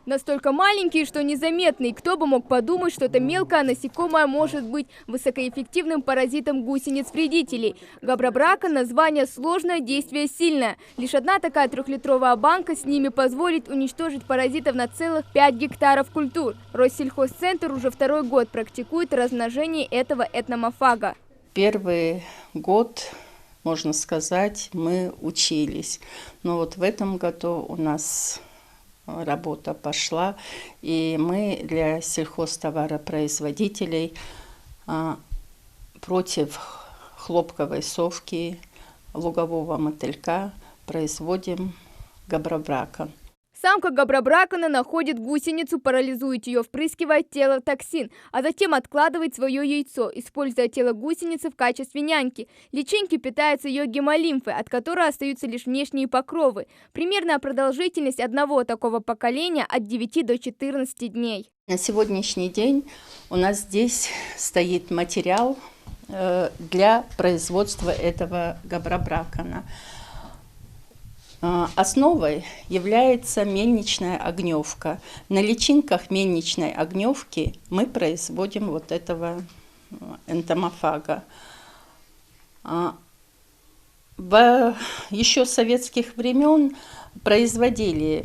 Настолько маленькие, что незаметные. Кто бы мог подумать, что это мелкое насекомое может быть высокоэффективным паразитом гусениц-вредителей. Габрабрака – название сложное, действие сильное. Лишь одна такая 3-литровая банка с ними позволит уничтожить паразитов на целых 5 гектаров культур. Россельхозцентр уже 2-й год практикует размножение этого этномофага. Первый год, можно сказать, мы учились. Но вот в этом году у нас работа пошла, и мы для сельхозтоваропроизводителей против хлопковой совки, лугового мотылька производим габрабракан. Самка габрабракана находит гусеницу, парализует ее, впрыскивает в тело токсин, а затем откладывает свое яйцо, используя тело гусеницы в качестве няньки. Личинки питаются ее гемолимфой, от которой остаются лишь внешние покровы. Примерная продолжительность одного такого поколения от 9 до 14 дней. На сегодняшний день у нас здесь стоит материал для производства этого габрабракана. Основой является мельничная огневка. На личинках мельничной огневки мы производим вот этого энтомофага. Еще с советских времен производили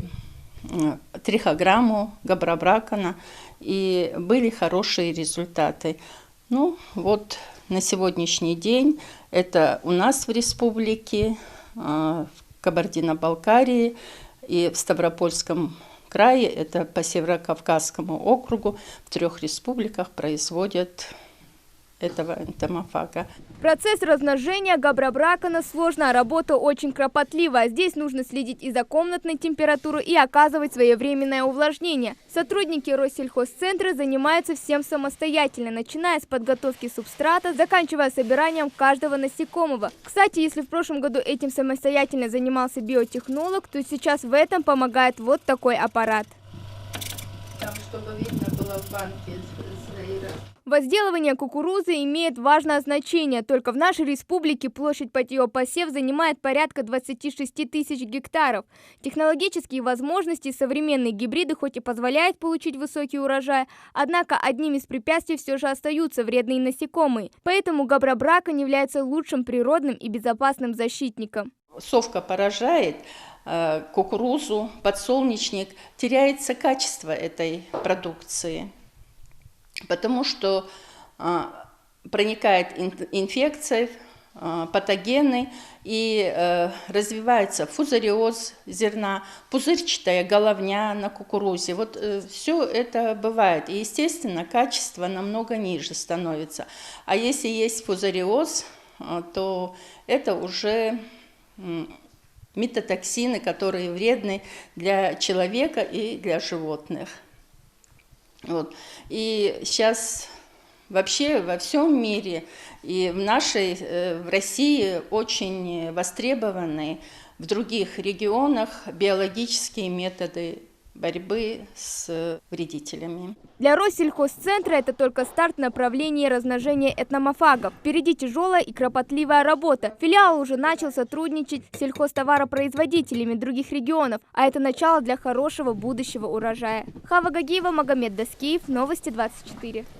трихограмму габрабракана, и были хорошие результаты. Ну вот на сегодняшний день это у нас в республике, в Кабардино-Балкарии и в Ставропольском крае, это по Северокавказскому округу, в 3 республиках производят этого энтомофага. Процесс размножения габрабракана сложная, работа очень кропотливая. Здесь нужно следить и за комнатной температурой, и оказывать своевременное увлажнение. Сотрудники Россельхозцентра занимаются всем самостоятельно, начиная с подготовки субстрата, заканчивая собиранием каждого насекомого. Кстати, если в прошлом году этим самостоятельно занимался биотехнолог, то сейчас в этом помогает вот такой аппарат. Там, чтобы видно было в банке сыра. Возделывание кукурузы имеет важное значение. Только в нашей республике площадь под ее посев занимает порядка 26 тысяч гектаров. Технологические возможности современные гибриды хоть и позволяют получить высокий урожай, однако одним из препятствий все же остаются вредные насекомые. Поэтому габрабракан является лучшим природным и безопасным защитником. Совка поражает кукурузу, подсолнечник, теряется качество этой продукции. Потому что проникает инфекция, патогены, и развивается фузариоз зерна, пузырчатая головня на кукурузе. Вот все это бывает. И, естественно, качество намного ниже становится. А если есть фузариоз, то это уже митотоксины, которые вредны для человека и для животных. Вот. И сейчас вообще во всем мире и в России очень востребованы в других регионах биологические методы борьбы с вредителями. Для Россельхозцентра это только старт направления размножения этномофагов. Впереди тяжелая и кропотливая работа. Филиал уже начал сотрудничать с сельхозтоваропроизводителями других регионов, а это начало для хорошего будущего урожая. Хава Гагиева, Магомед Даскиев, Новости 24.